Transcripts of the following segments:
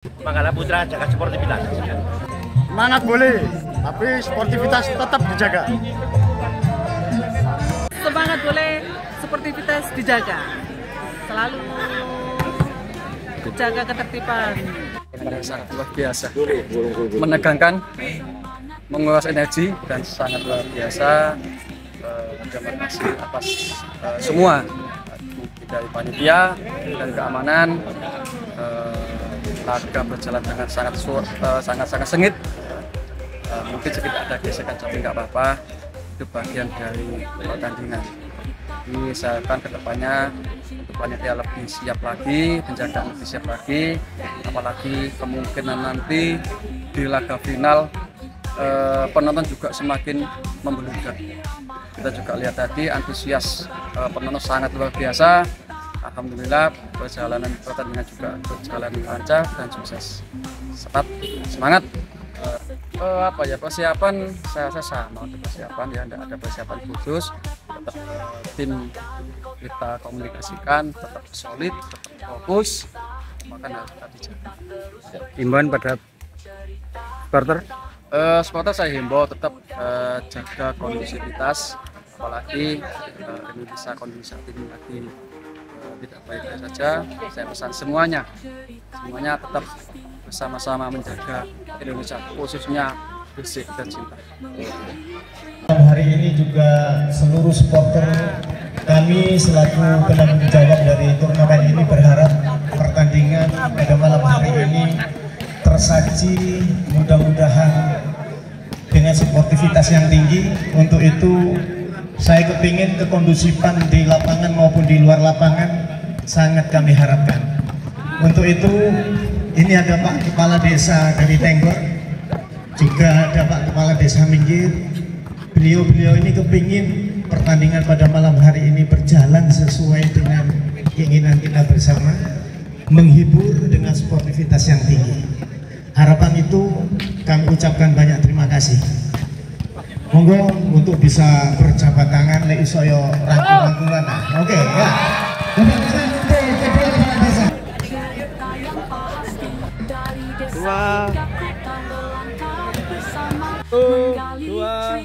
Manggala Putra jaga sportivitas. Semangat boleh, tapi sportivitas tetap dijaga. Semangat boleh, sportivitas dijaga. Selalu jaga ketertiban. Sangat luar biasa, menegangkan, menguras energi, dan sangat luar biasa. Terima kasih atas semua dari panitia dan keamanan. Laga berjalan dengan sangat sengit. Mungkin sedikit ada gesekan, tapi nggak apa-apa. Itu bagian dari pertandingan. Jadi saya akan kedepannya untuk panitia lebih siap lagi, penjagaan lebih siap lagi, apalagi kemungkinan nanti di laga final penonton juga semakin membeludar. Kita juga lihat tadi antusias penonton sangat luar biasa. Alhamdulillah pertandingan juga berjalan lancar dan sukses. Semangat. Persiapan saya rasa sama untuk persiapan ya, tidak ada persiapan khusus. Tetap tim kita komunikasikan, tetap solid, tetap fokus, maka harus tetap dijaga. Imbauan pada supporter? Supporter saya himbau tetap jaga kondusivitas, apalagi Indonesia kondisi saat ini lagi tidak baik-baik saja. Saya pesan semuanya tetap bersama-sama menjaga Indonesia, khususnya Gresik dan Cinta. Hari ini juga seluruh supporter kami selaku penanggung jawab dari turnamen ini berharap pertandingan pada malam hari ini tersaji mudah-mudahan dengan sportivitas yang tinggi. Untuk itu saya kepingin kekondusifan di lapangan maupun di luar lapangan sangat kami harapkan. Untuk itu ini ada Pak Kepala Desa dari Tenggor, juga ada Pak Kepala Desa Minggir. Beliau ini kepingin pertandingan pada malam hari ini berjalan sesuai dengan keinginan kita bersama, menghibur dengan sportivitas yang tinggi. Harapan itu kami ucapkan banyak terima kasih. Monggo untuk bisa berjabat tangan lek iso yo rangkul-rangkulan. Oke ya. Dua.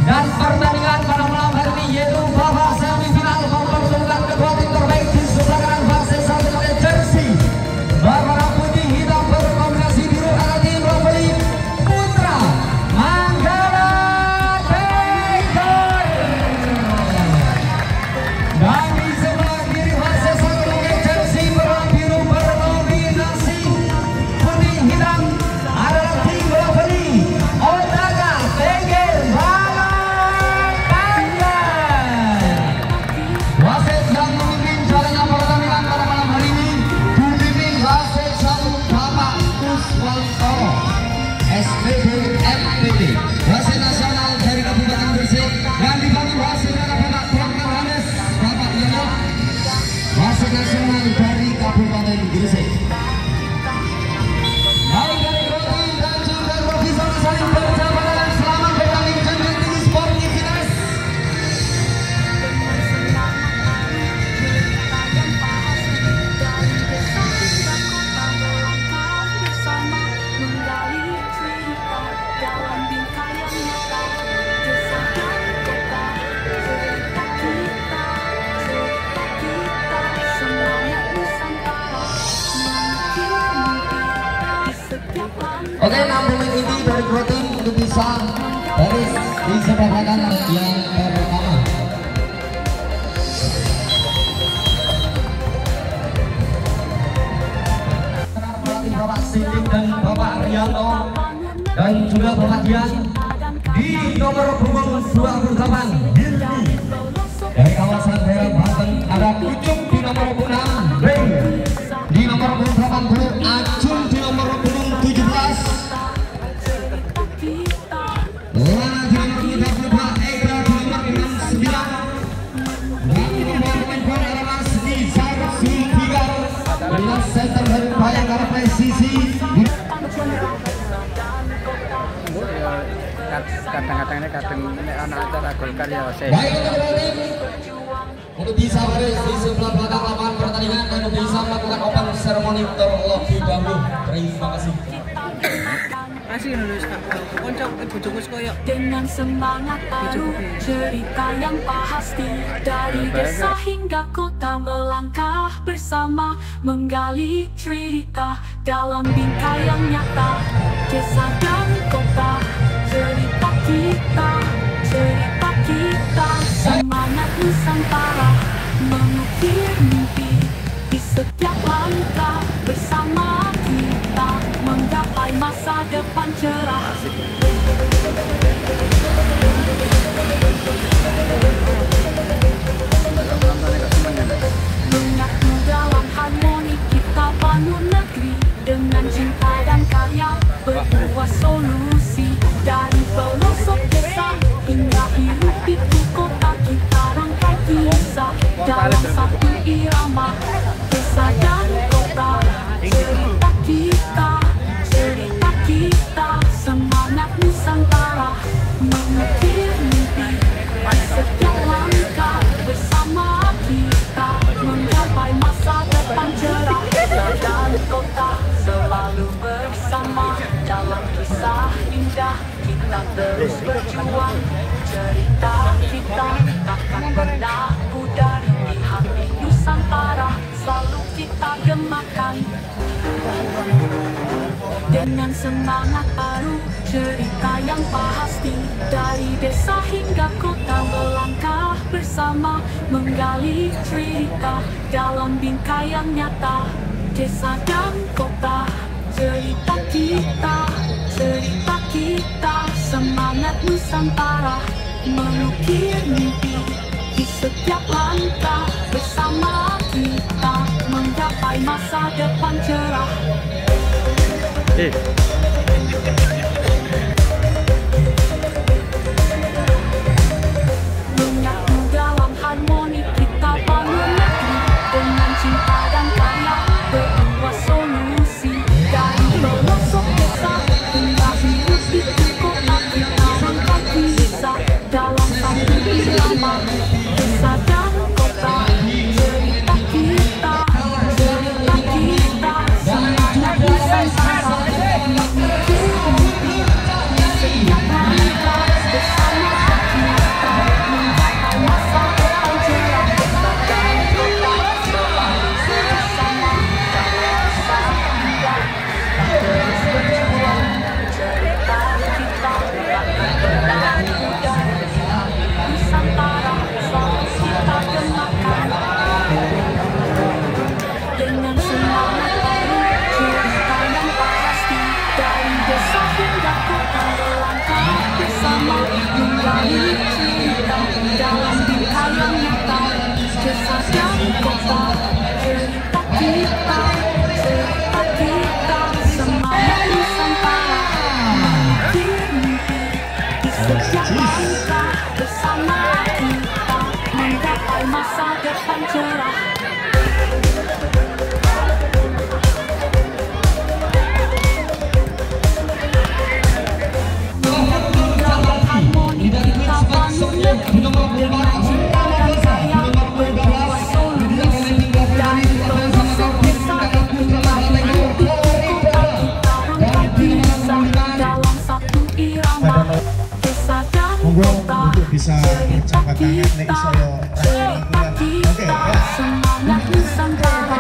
Dan pertandingan pada malam hari ini yaitu babak semifinal mempersatukan kedua tim terbaik di sebelah kanan Persib satu pakai jersey berwarna putih hitam berkombinasi biru adalah tim Robeli Putra Manggala Tenggor. Dan di sebelah kiri Persib satu pakai jersey berwarna biru berkombinasi putih hitam adalah tim Robeli Otaka Tenggor. Wasit yang memimpin jalannya pertandingan pada malam hari ini dipimpin wasit satu Bapak Kuswanto SPB MPD, wasit nasional dari Kabupaten Gresik, yang dibantu wasit Bapak Dr. Hanes Bapak Yono, wasit nasional dari Kabupaten Gresik. Baik dari Roti dan juga Profesor saling berjabat dan selamat bertanding dengan tinggi sportivitas. Oke, 6 pemain inti dari dua tim untuk bisa dari di sebelah kanan yang pertama. Pelatih Bapak Sidik dan Bapak Rianto dan juga Bapak Dian di nomor punggung 28 Hilmi dari kawasan daerah Banten. Ada Ucup di nomor 6 Beng di nomor 80 Acun di nomor 17 Lana di nomor 32 Eka di nomor 69 dan di nomor pemain gol adalah Nizar Sulfikar. Center dari Bayangkara Presisi kadang-kadang ini anak acara Golkar ya saya. Baik untuk bisa baris di sebelah belakang lapangan pertandingan dan bisa melakukan open ceremony terlebih dahulu. Terima kasih. Masih nulis kocok bojoku koyo dengan semangat baru, cerita yang pasti dari desa hingga kota melangkah bersama menggali cerita dalam bingkai yang nyata. Desa dan kota, cerita kita, cerita kita, semangat Nusantara mengukir mimpi di setiap langkah bersama kita menggapai masa depan cerah. Menyatu dalam harmoni kita bangun negeri dengan cinta dan karya berbuat solusi dari pelosok desa hingga hidup itu kota kita rangkai kisah dalam satu irama. Desa dan kota, cerita kita, cerita kita, semangat Nusantara mengukir mimpi di setiap langkah bersama kita menggapai masa depan cerah. Desa dan kota selalu bersama dalam kisah indah kita terus berjuang. Cerita kita takkan pernah pudar di hati Nusantara, selalu kita gemakan. Dengan semangat baru, cerita yang pasti dari desa hingga kota melangkah bersama menggali cerita dalam bingkai yang nyata. Desa dan kota, cerita kita, cerita kita, semangat Nusantara mengukir mimpi di setiap langkah bersama kita menggapai masa depan cerah. Menyatu dalam harmoni kita bangun negeri dengan cinta dan karya berbuat solusi dari pelosok desa hingga hidup itu kota kita rangkai kisah dalam satu irama. Desa dan kota, cerita kita, cerita kita, semangat Nusantara mengukir mimpi di setiap langkah bersama kita menggapai masa depan cerah. Desa dan kota selalu bersama dalam kisah indah kita terus berjuang. Cerita kita takkan pernah pudar di hati Nusantara, selalu kita gemakan. Dengan semangat baru, cerita yang pasti dari desa hingga kota melangkah bersama menggali cerita dalam bingkai yang nyata. Desa dan kota, cerita kita, cerita kita, semangat Nusantara mengukir mimpi di setiap langkah bersama kita menggapai masa depan cerah. Dalam harmoni kita bangun negeri dengan cinta dan karya berbuat solusi dari pelosok desa hingga hidup itu kota kita rangkai kisah dalam satu irama. Desa dan kota, bisa cerita mencapai tangan nek kita, iso yo cerita kita, semangat Nusantara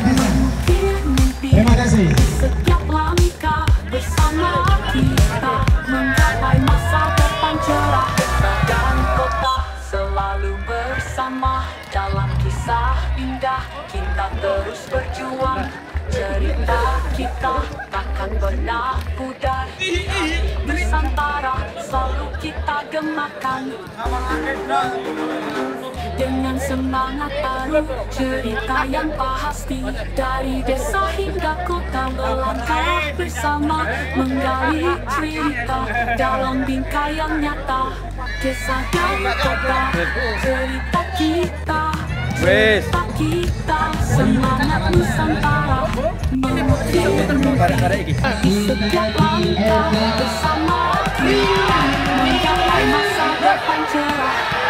mengukir mimpi Terima kasih. di setiap langkah bersama kita menggapai masa depan cerah. Desa dan kota selalu bersama dalam kisah indah kita terus berjuang. Cerita kita takkan pernah pudar di hati Nusantara, selalu kita gemakan. Dengan semangat baru, cerita yang pasti dari desa hingga kota melangkah bersama menggali cerita dalam bingkai yang nyata. Desa dan kota, cerita kita, cerita kita, semangat Nusantara mengukir mimpi di setiap langkah bersama kita. panjera.